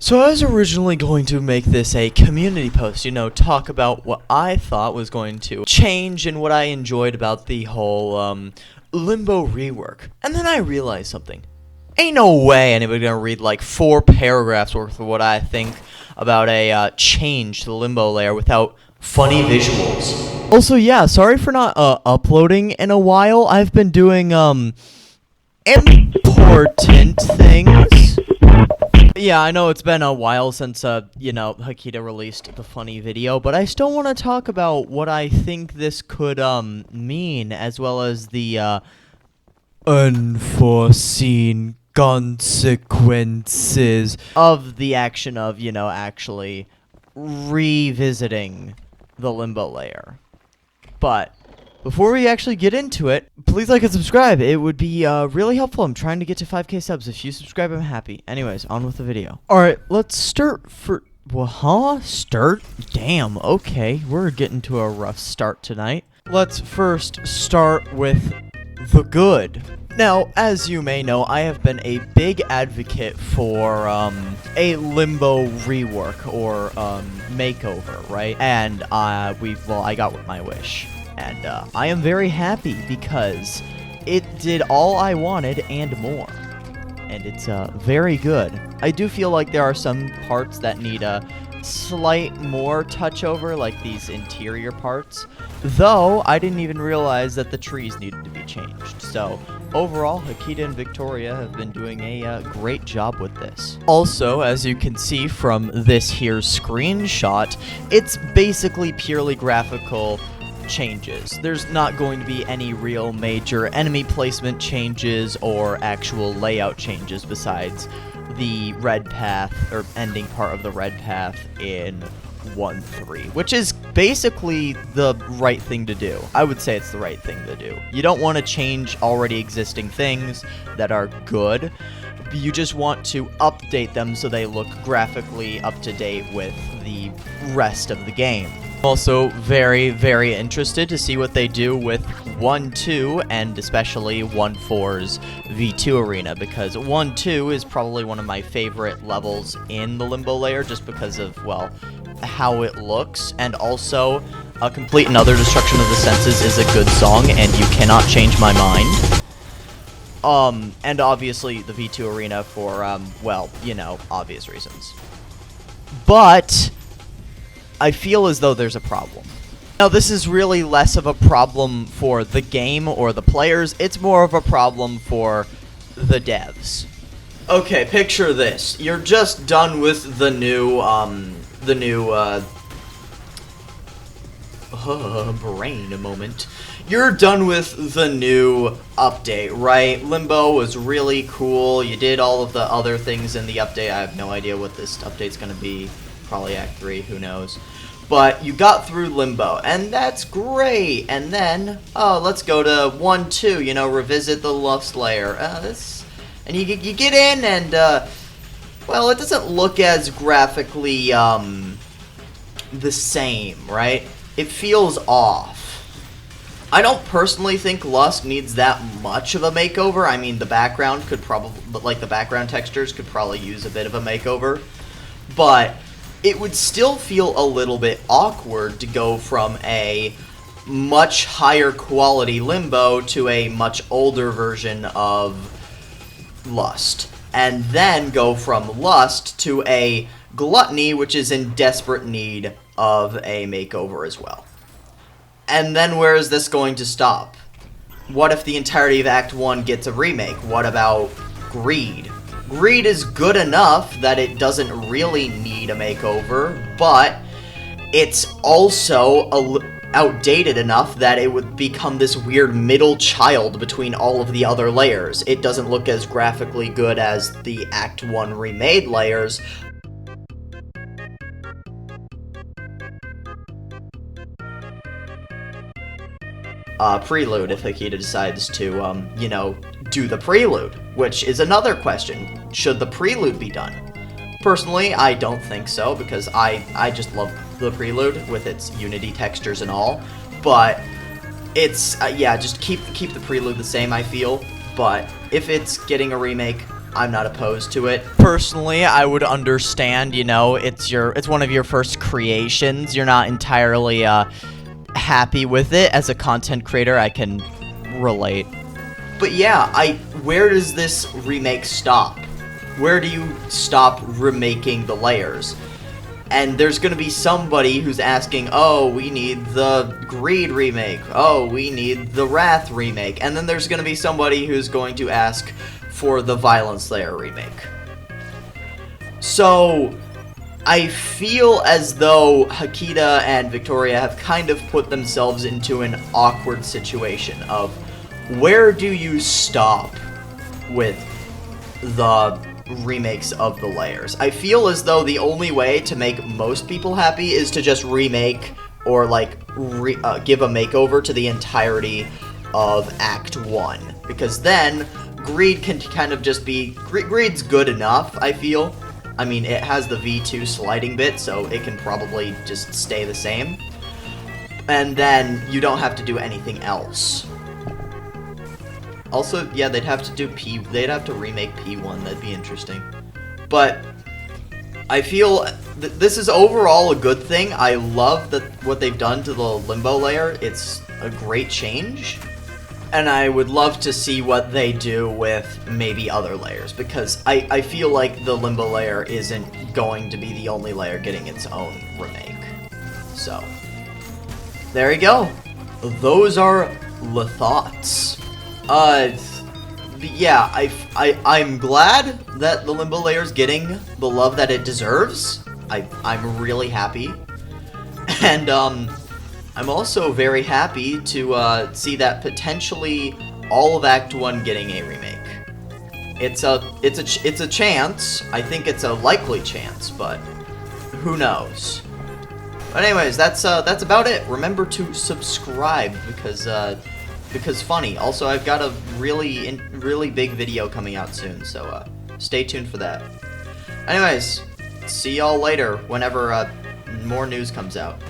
So I was originally going to make this a community post, talk about what I thought was going to change and what I enjoyed about the whole Limbo rework. And then I realized something. Ain't no way anybody gonna read like 4 paragraphs worth of what I think about a change to the Limbo layer without funny visuals. Also, yeah, sorry for not uploading in a while. I've been doing important things. Yeah, I know it's been a while since, Hakita released the funny video, but I still want to talk about what I think this could, mean, as well as the, unforeseen consequences of the action of, actually revisiting the Limbo layer. But before we actually get into it, please like and subscribe. It would be really helpful. I'm trying to get to 5k subs. If you subscribe, I'm happy. Anyways, on with the video. Alright, let's start for... Start? Damn, okay. We're getting to a rough start tonight. Let's first start with the good. Now, as you may know, I have been a big advocate for a Limbo rework or makeover, right? And I got my wish. And I am very happy because it did all I wanted and more. And it's very good. I do feel like there are some parts that need a slight more touch over, like these interior parts. Though, I didn't even realize that the trees needed to be changed. So, overall, Hakita and Victoria have been doing a great job with this. Also, as you can see from this here screenshot, it's basically purely graphical changes. There's not going to be any real major enemy placement changes or actual layout changes besides the red path, or ending part of the red path in 1.3, which is basically the right thing to do. I would say it's the right thing to do. You don't want to change already existing things that are good. You just want to update them so they look graphically up to date with the rest of the game. Also very, very interested to see what they do with 1.2 and especially 1.4's V2 arena, because 1.2 is probably one of my favorite levels in the Limbo layer just because of, well, how it looks, and also A Complete and Utter Destruction of the Senses is a good song and you cannot change my mind. And obviously the V2 arena for, well, obvious reasons. But I feel as though there's a problem. Now, this is really less of a problem for the game or the players. It's more of a problem for the devs. Okay, picture this. You're just done with the new brain moment. You're done with the new update, right? Limbo was really cool. You did all of the other things in the update. I have no idea what this update's gonna be. Probably Act 3, who knows. But you got through Limbo, and that's great. And then, let's go to 1.2, revisit the Lust layer. And you get in, and, well, it doesn't look as graphically, the same, right? It feels off. I don't personally think Lust needs that much of a makeover. I mean, the background could probably, the background textures could probably use a bit of a makeover. But it would still feel a little bit awkward to go from a much higher quality Limbo to a much older version of Lust. And then go from Lust to a Gluttony, which is in desperate need of a makeover as well. And then where is this going to stop? What if the entirety of Act 1 gets a remake? What about Greed? Greed is good enough that it doesn't really need a makeover, but it's also outdated enough that it would become this weird middle child between all of the other layers. It doesn't look as graphically good as the Act 1 remade layers. Prelude, if Hakita decides to, do the Prelude, which is another question. Should the Prelude be done? Personally, I don't think so, because I just love the Prelude with its Unity textures and all, but it's, yeah, just keep the Prelude the same, I feel, but if it's getting a remake, I'm not opposed to it. Personally, I would understand, you know, it's one of your first creations. You're not entirely happy with it. As a content creator, I can relate. But yeah, where does this remake stop? Where do you stop remaking the layers? And there's gonna be somebody who's asking, oh, we need the Greed remake. Oh, we need the Wrath remake. And then there's gonna be somebody who's going to ask for the Violence Layer remake. So, I feel as though Hakita and Victoria have kind of put themselves into an awkward situation of where do you stop with the remakes of the layers? I feel as though the only way to make most people happy is to just remake or like give a makeover to the entirety of Act 1, because then Greed can kind of just be Greed's good enough, I feel. I mean, it has the V2 sliding bit, so it can probably just stay the same, and then you don't have to do anything else. Also, yeah, they'd have to remake P1, that'd be interesting. But I feel this is overall a good thing. I love what they've done to the Limbo layer. It's a great change. And I would love to see what they do with maybe other layers, because I feel like the Limbo layer isn't going to be the only layer getting its own remake. So, there you go. Those are the thoughts. Yeah, I'm glad that the Limbo layer's getting the love that it deserves. I'm really happy. And, I'm also very happy to, see that potentially all of Act 1 getting a remake. It's a chance. I think it's a likely chance, but who knows? But anyways, that's about it. Remember to subscribe, because funny. Also, I've got a really big video coming out soon, so stay tuned for that. Anyways, see y'all later whenever more news comes out.